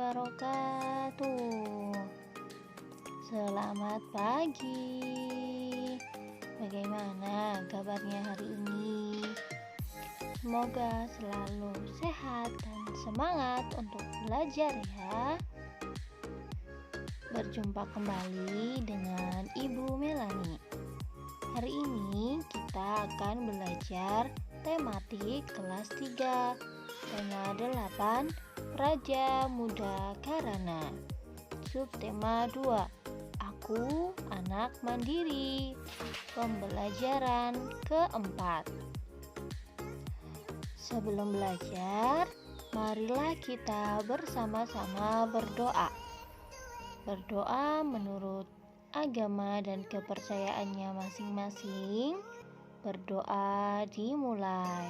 wabarakatuh. Selamat pagi. Bagaimana kabarnya hari ini? Semoga selalu sehat dan semangat untuk belajar ya. Berjumpa kembali dengan Ibu Melani. Hari ini kita akan belajar tematik kelas 3, tema 8, Praja Muda Karana. Subtema 2, Aku Anak Mandiri. Pembelajaran keempat. Sebelum belajar, marilah kita bersama-sama berdoa. Berdoa menurut agama dan kepercayaannya masing-masing. Berdoa dimulai.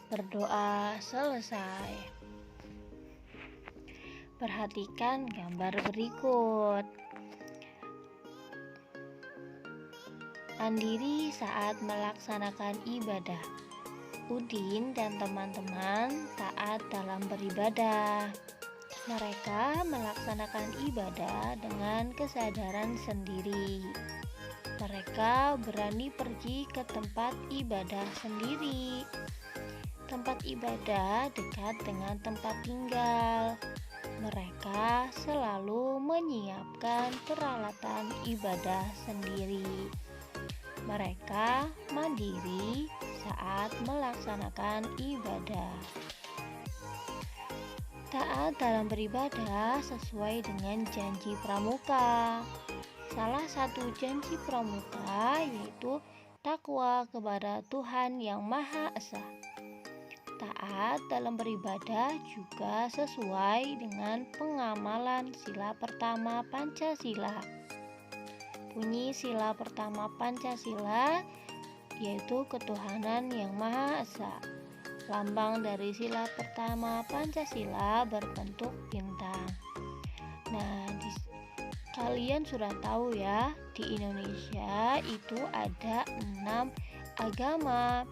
Berdoa selesai. Perhatikan gambar berikut. Mandiri saat melaksanakan ibadah. Udin dan teman-teman taat dalam beribadah. Mereka melaksanakan ibadah dengan kesadaran sendiri. Mereka berani pergi ke tempat ibadah sendiri. Tempat ibadah dekat dengan tempat tinggal. Mereka selalu menyiapkan peralatan ibadah sendiri. Mereka mandiri saat melaksanakan ibadah. Taat dalam beribadah sesuai dengan janji pramuka. Salah satu janji pramuka yaitu takwa kepada Tuhan Yang Maha Esa. Taat dalam beribadah juga sesuai dengan pengamalan sila pertama Pancasila. Bunyi sila pertama Pancasila yaitu ketuhanan Yang Maha Esa. Lambang dari sila pertama Pancasila berbentuk bintang. Nah, kalian sudah tahu ya, di Indonesia itu ada 6 agama.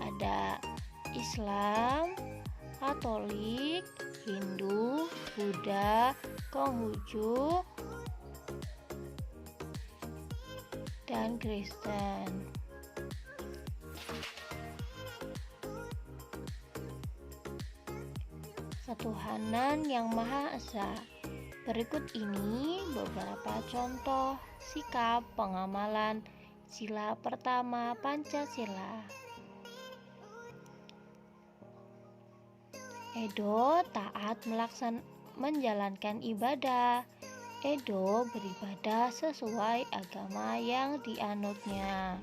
Ada Islam, Katolik, Hindu, Buddha, Konghucu, dan Kristen. Ketuhanan Yang Maha Esa. Berikut ini beberapa contoh sikap pengamalan sila pertama Pancasila. Edo taat menjalankan ibadah. Edo beribadah sesuai agama yang dianutnya.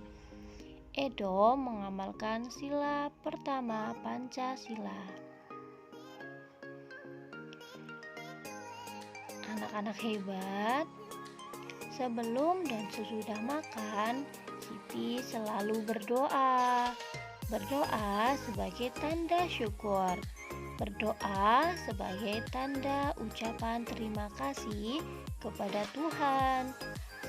Edo mengamalkan sila pertama Pancasila. Anak-anak hebat, sebelum dan sesudah makan, Siti selalu berdoa. Berdoa sebagai tanda syukur. Berdoa sebagai tanda ucapan terima kasih kepada Tuhan.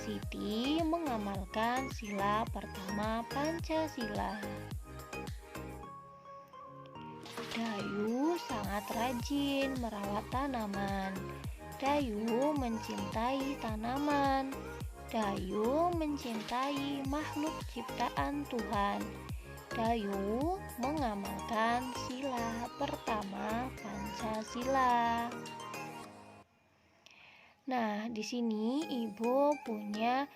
Siti mengamalkan sila pertama Pancasila. Dayu sangat rajin merawat tanaman. Dayu mencintai tanaman. Dayu mencintai makhluk ciptaan Tuhan. Dayu mengamalkan sila pertama Pancasila. Nah, di sini Ibu punya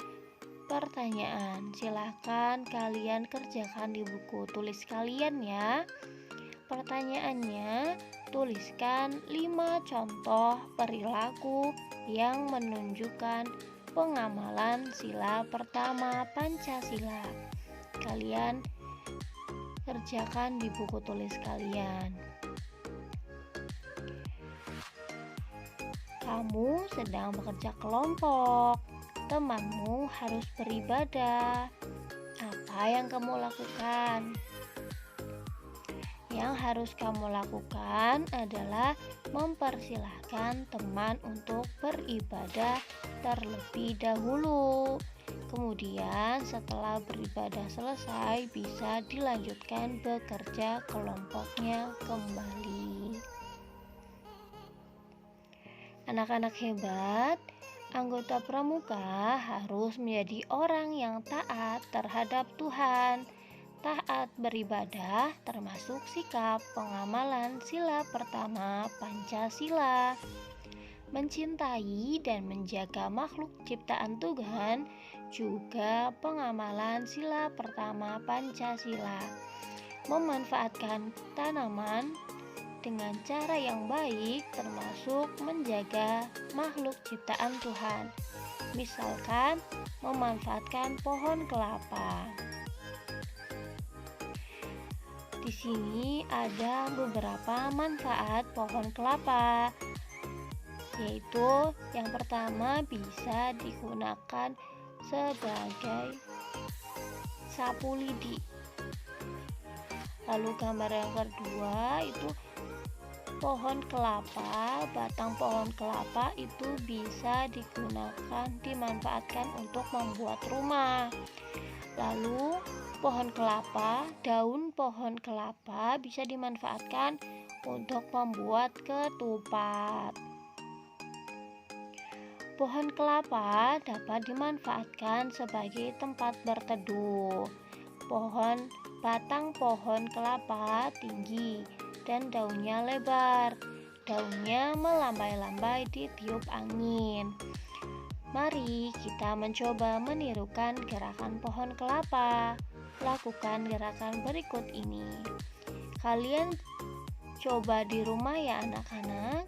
pertanyaan. Silahkan kalian kerjakan di buku tulis kalian ya. Pertanyaannya, tuliskan 5 contoh perilaku yang menunjukkan pengamalan sila pertama Pancasila. Kalian kerjakan di buku tulis kalian. Kamu sedang bekerja kelompok. Temanmu harus beribadah. Apa yang kamu lakukan? Yang harus kamu lakukan adalah mempersilahkan teman untuk beribadah terlebih dahulu. Kemudian setelah beribadah selesai bisa dilanjutkan bekerja kelompoknya kembali. Anak-anak hebat, anggota pramuka harus menjadi orang yang taat terhadap Tuhan. Taat beribadah termasuk sikap pengamalan sila pertama Pancasila. Mencintai dan menjaga makhluk ciptaan Tuhan juga pengamalan sila pertama Pancasila. Memanfaatkan tanaman dengan cara yang baik termasuk menjaga makhluk ciptaan Tuhan. Misalkan memanfaatkan pohon kelapa. Di sini ada beberapa manfaat pohon kelapa, yaitu yang pertama bisa digunakan sebagai sapu lidi. Lalu gambar yang kedua itu pohon kelapa, batang pohon kelapa itu bisa dimanfaatkan untuk membuat rumah. Lalu pohon kelapa, daun pohon kelapa bisa dimanfaatkan untuk membuat ketupat. Pohon kelapa dapat dimanfaatkan sebagai tempat berteduh. Batang pohon kelapa tinggi dan daunnya lebar. Daunnya melambai-lambai ditiup angin. Mari kita mencoba menirukan gerakan pohon kelapa. Lakukan gerakan berikut ini. Kalian coba di rumah ya anak-anak.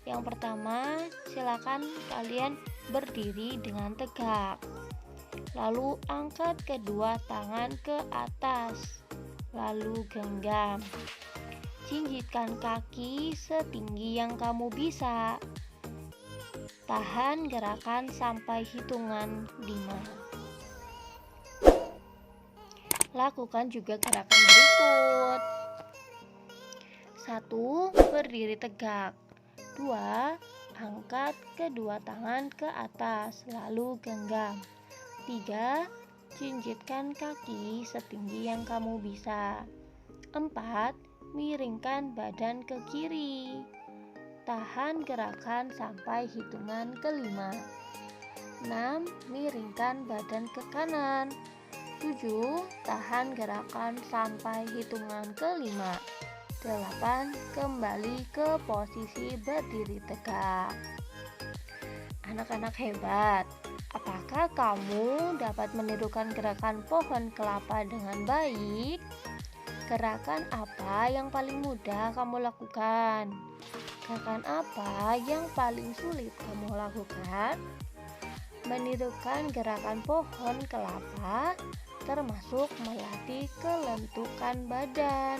Yang pertama, silakan kalian berdiri dengan tegak. Lalu angkat kedua tangan ke atas. Lalu genggam. Jinjitkan kaki setinggi yang kamu bisa. Tahan gerakan sampai hitungan 5. Lakukan juga gerakan berikut. 1. Berdiri tegak. 2. Angkat kedua tangan ke atas, lalu genggam. 3. Jinjitkan kaki setinggi yang kamu bisa. 4. Miringkan badan ke kiri. Tahan gerakan sampai hitungan ke-5. 6. Miringkan badan ke kanan. 7. Tahan gerakan sampai hitungan ke-5. 8. Kembali ke posisi berdiri tegak. Anak-anak hebat, apakah kamu dapat menirukan gerakan pohon kelapa dengan baik? Gerakan apa yang paling mudah kamu lakukan? Gerakan apa yang paling sulit kamu lakukan? Menirukan gerakan pohon kelapa termasuk melatih kelentukan badan.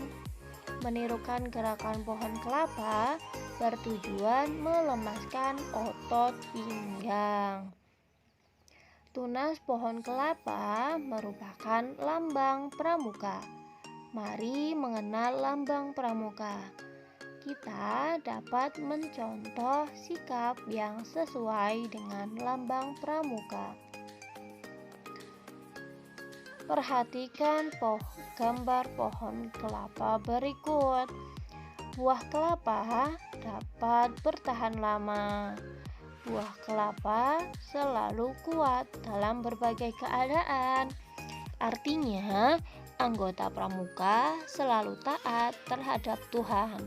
Menirukan gerakan pohon kelapa bertujuan melemaskan otot pinggang. Tunas pohon kelapa merupakan lambang pramuka. Mari mengenal lambang pramuka. Kita dapat mencontoh sikap yang sesuai dengan lambang pramuka. Perhatikan gambar pohon kelapa berikut. Buah kelapa dapat bertahan lama. Buah kelapa selalu kuat dalam berbagai keadaan. Artinya, anggota pramuka selalu taat terhadap Tuhan.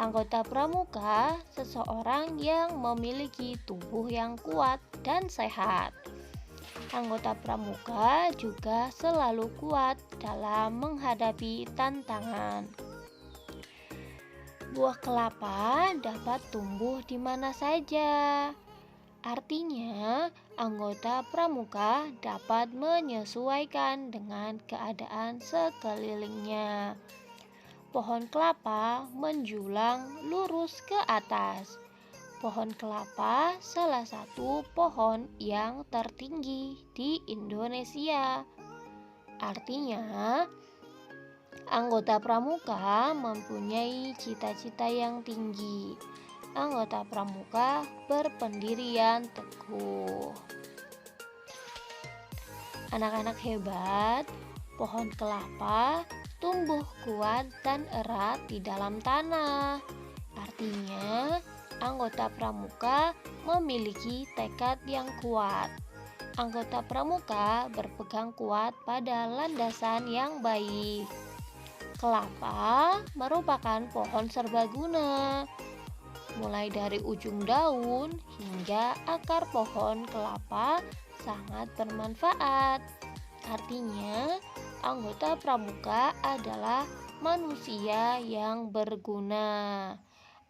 Anggota pramuka seseorang yang memiliki tubuh yang kuat dan sehat. Anggota pramuka juga selalu kuat dalam menghadapi tantangan. Buah kelapa dapat tumbuh di mana saja. Artinya, anggota pramuka dapat menyesuaikan dengan keadaan sekelilingnya. Pohon kelapa menjulang lurus ke atas. Pohon kelapa salah satu pohon yang tertinggi di Indonesia. Artinya, anggota pramuka mempunyai cita-cita yang tinggi. Anggota pramuka berpendirian teguh. Anak-anak hebat, pohon kelapa tumbuh kuat dan erat di dalam tanah. Artinya, anggota pramuka memiliki tekad yang kuat. Anggota pramuka berpegang kuat pada landasan yang baik. Kelapa merupakan pohon serbaguna. Mulai dari ujung daun hingga akar pohon kelapa sangat bermanfaat. Artinya, anggota pramuka adalah manusia yang berguna.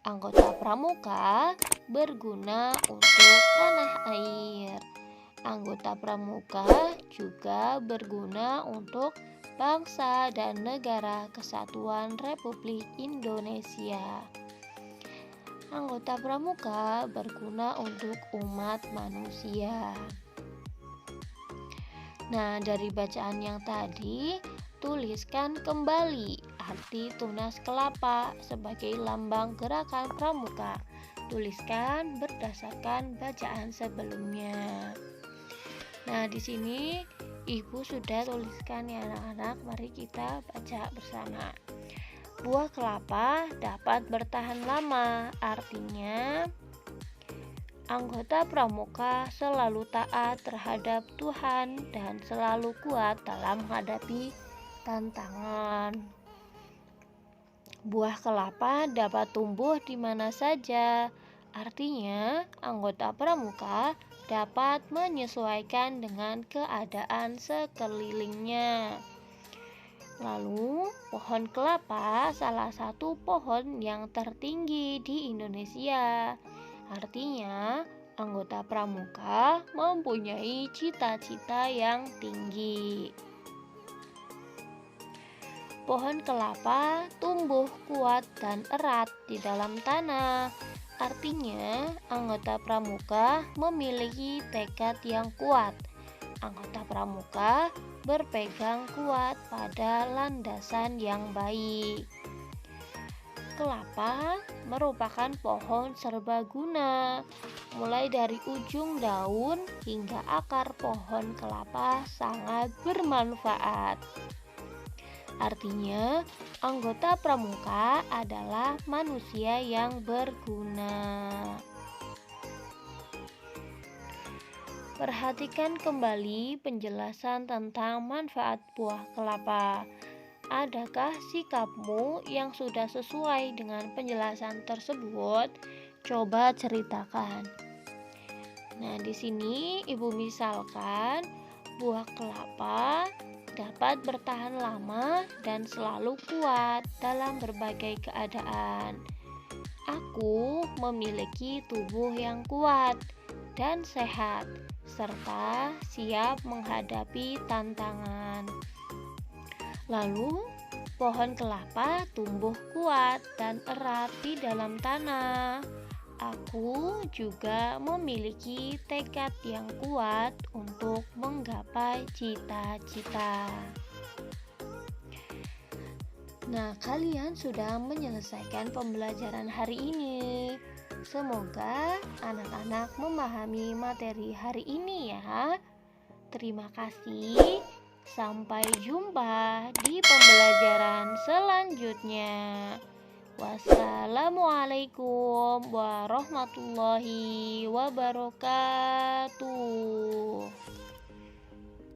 Anggota pramuka berguna untuk tanah air. Anggota pramuka juga berguna untuk bangsa dan negara kesatuan Republik Indonesia. Anggota pramuka berguna untuk umat manusia. Nah, dari bacaan yang tadi, tuliskan kembali arti tunas kelapa sebagai lambang gerakan pramuka. Tuliskan berdasarkan bacaan sebelumnya. Nah, di sini Ibu sudah tuliskan ya anak-anak. Mari kita baca bersama. Buah kelapa dapat bertahan lama, artinya anggota pramuka selalu taat terhadap Tuhan dan selalu kuat dalam menghadapi tantangan. Buah kelapa dapat tumbuh di mana saja, artinya anggota pramuka dapat menyesuaikan dengan keadaan sekelilingnya. Lalu, pohon kelapa salah satu pohon yang tertinggi di Indonesia. Artinya, anggota pramuka mempunyai cita-cita yang tinggi. Pohon kelapa tumbuh kuat dan erat di dalam tanah. Artinya, anggota pramuka memiliki tekad yang kuat. Anggota pramuka berpegang kuat pada landasan yang baik. Kelapa merupakan pohon serbaguna. Mulai dari ujung daun hingga akar pohon kelapa sangat bermanfaat. Artinya, anggota pramuka adalah manusia yang berguna. Perhatikan kembali penjelasan tentang manfaat buah kelapa. Adakah sikapmu yang sudah sesuai dengan penjelasan tersebut? Coba ceritakan. Nah, di sini Ibu misalkan buah kelapa dapat bertahan lama dan selalu kuat dalam berbagai keadaan. Aku memiliki tubuh yang kuat dan sehat, serta siap menghadapi tantangan. Lalu, pohon kelapa tumbuh kuat dan erat di dalam tanah. Aku juga memiliki tekad yang kuat untuk menggapai cita-cita. Nah, kalian sudah menyelesaikan pembelajaran hari ini. Semoga anak-anak memahami materi hari ini ya. Terima kasih. Sampai jumpa di pembelajaran selanjutnya. Wassalamualaikum warahmatullahi wabarakatuh.